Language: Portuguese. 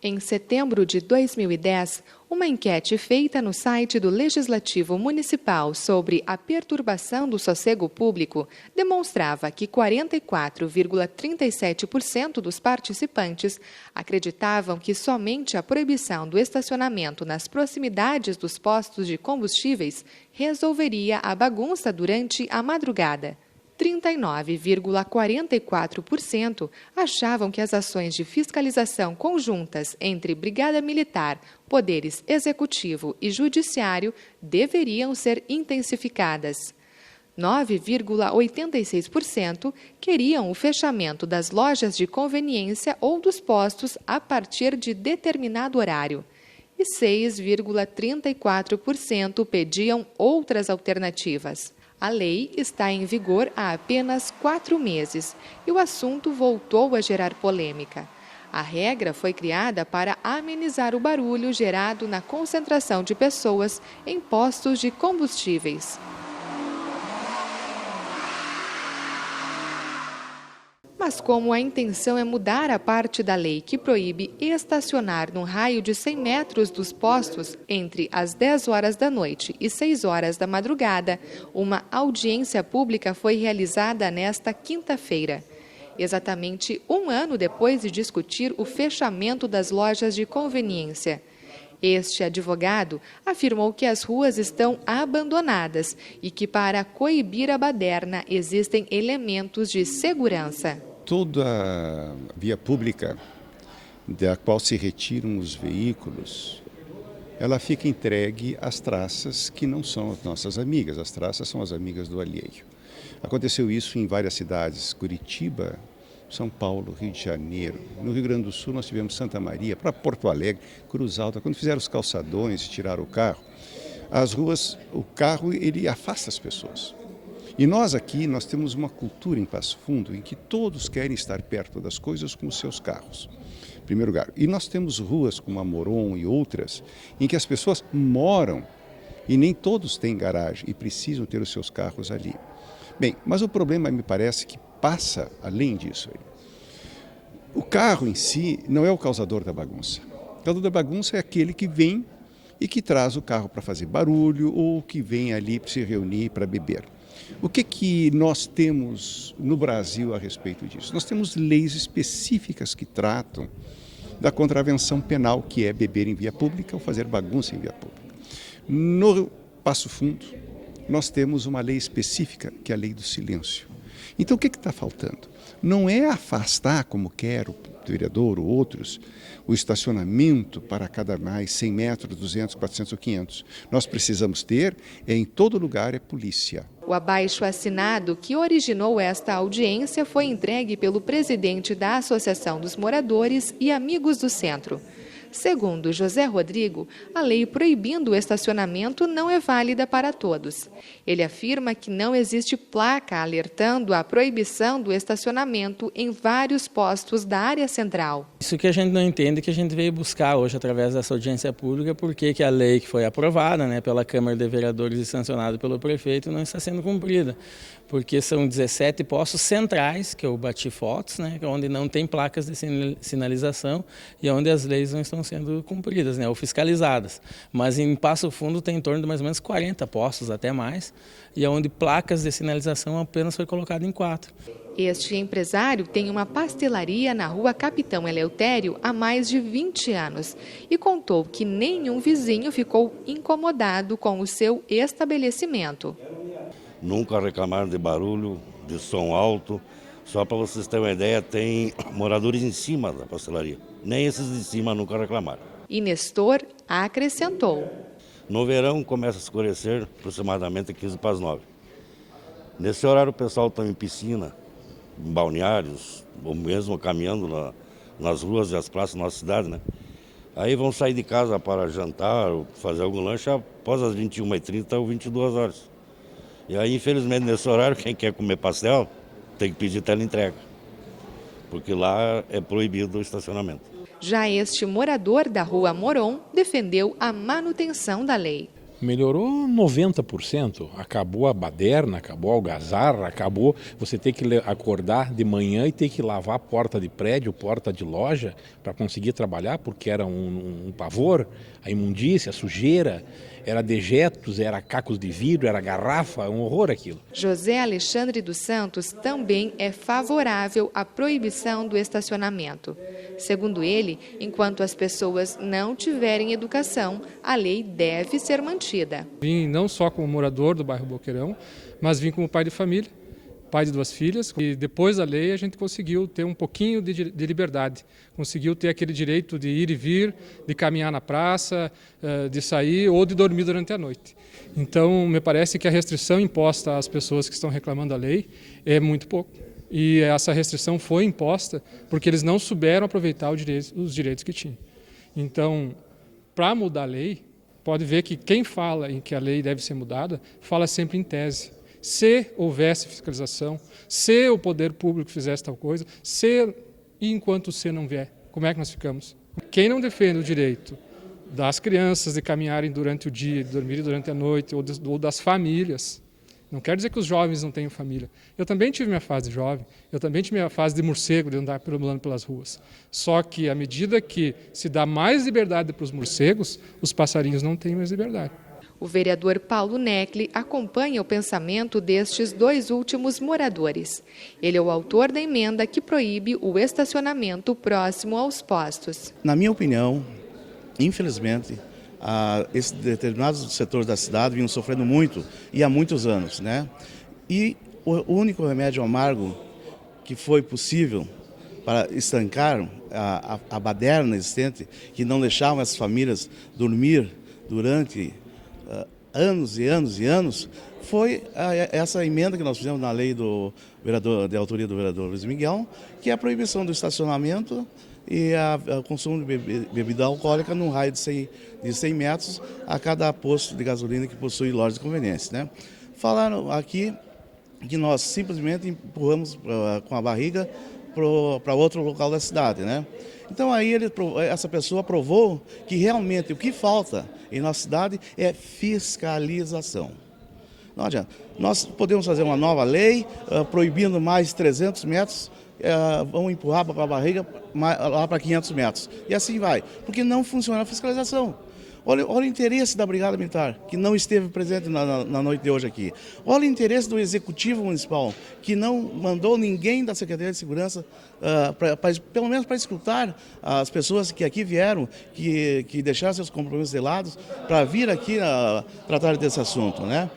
Em setembro de 2010, uma enquete feita no site do Legislativo Municipal sobre a perturbação do sossego público demonstrava que 44,37% dos participantes acreditavam que somente a proibição do estacionamento nas proximidades dos postos de combustíveis resolveria a bagunça durante a madrugada. 39,44% achavam que as ações de fiscalização conjuntas entre Brigada Militar, Poderes Executivo e Judiciário deveriam ser intensificadas. 9,86% queriam o fechamento das lojas de conveniência ou dos postos a partir de determinado horário. E 6,34% pediam outras alternativas. A lei está em vigor há apenas 4 meses e o assunto voltou a gerar polêmica. A regra foi criada para amenizar o barulho gerado na concentração de pessoas em postos de combustíveis. Mas como a intenção é mudar a parte da lei que proíbe estacionar num raio de 100 metros dos postos entre as 10 horas da noite e 6 horas da madrugada, uma audiência pública foi realizada nesta quinta-feira. Exatamente um ano depois de discutir o fechamento das lojas de conveniência. Este advogado afirmou que as ruas estão abandonadas e que para coibir a baderna existem elementos de segurança. Toda via pública da qual se retiram os veículos, ela fica entregue às traças que não são as nossas amigas, as traças são as amigas do alheio. Aconteceu isso em várias cidades, Curitiba, São Paulo, Rio de Janeiro. No Rio Grande do Sul nós tivemos Santa Maria, para Porto Alegre, Cruz Alta. Quando fizeram os calçadões, tiraram o carro, as ruas, o carro ele afasta as pessoas. E nós aqui, nós temos uma cultura em Passo Fundo em que todos querem estar perto das coisas com os seus carros, em primeiro lugar. E nós temos ruas como a Moron e outras, em que as pessoas moram e nem todos têm garagem e precisam ter os seus carros ali. Bem, mas o problema me parece que passa além disso. O carro em si não é o causador da bagunça. O causador da bagunça é aquele que vem e que traz o carro para fazer barulho ou que vem ali para se reunir para beber. O que nós temos no Brasil a respeito disso? Nós temos leis específicas que tratam da contravenção penal, que é beber em via pública ou fazer bagunça em via pública. No Passo Fundo, nós temos uma lei específica, que é a lei do silêncio. Então, o que está faltando? Não é afastar, como quer o vereador ou outros, o estacionamento para cada mais 100 metros, 200, 400 ou 500. Nós precisamos ter, em todo lugar, é polícia. O abaixo-assinado que originou esta audiência foi entregue pelo presidente da Associação dos Moradores e Amigos do Centro. Segundo José Rodrigo, a lei proibindo o estacionamento não é válida para todos. Ele afirma que não existe placa alertando a proibição do estacionamento em vários postos da área central. Isso que a gente não entende, que a gente veio buscar hoje através dessa audiência pública, porque que a lei que foi aprovada, pela Câmara de Vereadores e sancionada pelo prefeito não está sendo cumprida. Porque são 17 postos centrais, que eu bati fotos, onde não tem placas de sinalização e onde as leis não estão sendo cumpridas, ou fiscalizadas. Mas em Passo Fundo tem em torno de mais ou menos 40 postos, até mais, e onde placas de sinalização apenas foi colocado em 4. Este empresário tem uma pastelaria na rua Capitão Eleutério há mais de 20 anos e contou que nenhum vizinho ficou incomodado com o seu estabelecimento. Nunca reclamaram de barulho, de som alto. Só para vocês terem uma ideia, tem moradores em cima da pastelaria. Nem esses de cima nunca reclamaram. E Nestor acrescentou. No verão começa a escurecer aproximadamente 15 para as 9. Nesse horário o pessoal está em piscina, em balneários, ou mesmo caminhando nas ruas e as praças da nossa cidade, Aí vão sair de casa para jantar, ou fazer algum lanche após as 21h30 ou 22 horas. E aí, infelizmente, nesse horário, quem quer comer pastel tem que pedir teleentrega, porque lá é proibido o estacionamento. Já este morador da rua Moron defendeu a manutenção da lei. Melhorou 90%. Acabou a baderna, acabou a algazarra, acabou você ter que acordar de manhã e ter que lavar a porta de prédio, porta de loja para conseguir trabalhar, porque era um pavor, a imundícia, a sujeira, era dejetos, era cacos de vidro, era garrafa, um horror aquilo. José Alexandre dos Santos também é favorável à proibição do estacionamento. Segundo ele, enquanto as pessoas não tiverem educação, a lei deve ser mantida. Vim não só como morador do bairro Boqueirão, mas vim como pai de família, pai de 2 filhas. E depois da lei a gente conseguiu ter um pouquinho de liberdade, conseguiu ter aquele direito de ir e vir, de caminhar na praça, de sair ou de dormir durante a noite. Então, me parece que a restrição imposta às pessoas que estão reclamando da lei é muito pouco. E essa restrição foi imposta porque eles não souberam aproveitar os direitos que tinham. Então, para mudar a lei, pode ver que quem fala em que a lei deve ser mudada, fala sempre em tese. Se houvesse fiscalização, se o poder público fizesse tal coisa, e enquanto o não vier, como é que nós ficamos? Quem não defende o direito das crianças de caminharem durante o dia, de dormirem durante a noite, ou das famílias, não quer dizer que os jovens não tenham família. Eu também tive minha fase de jovem, eu também tive minha fase de morcego, de andar perambulando pelas ruas. Só que à medida que se dá mais liberdade para os morcegos, os passarinhos não têm mais liberdade. O vereador Paulo Necli acompanha o pensamento destes 2 últimos moradores. Ele é o autor da emenda que proíbe o estacionamento próximo aos postos. Na minha opinião, infelizmente, esses determinados setores da cidade vinham sofrendo muito e há muitos anos, né? E o único remédio amargo que foi possível para estancar a baderna existente, que não deixavam as famílias dormir durante anos e anos e anos, foi essa emenda que nós fizemos na lei do vereador, de autoria do vereador Luiz Miguel, que é a proibição do estacionamento e o consumo de bebida alcoólica num raio de 100 metros a cada posto de gasolina que possui loja de conveniência, né? Falaram aqui que nós simplesmente empurramos com a barriga para outro local da cidade, né? Então aí essa pessoa provou que realmente o que falta em nossa cidade é fiscalização. Não adianta. Nós podemos fazer uma nova lei proibindo mais 300 metros, vamos empurrar para a barriga lá para 500 metros. E assim vai, porque não funciona a fiscalização. Olha o interesse da Brigada Militar, que não esteve presente na noite de hoje aqui. Olha o interesse do Executivo Municipal, que não mandou ninguém da Secretaria de Segurança, pelo menos para escutar as pessoas que aqui vieram, que deixaram seus compromissos de lado, para vir aqui tratar desse assunto, né?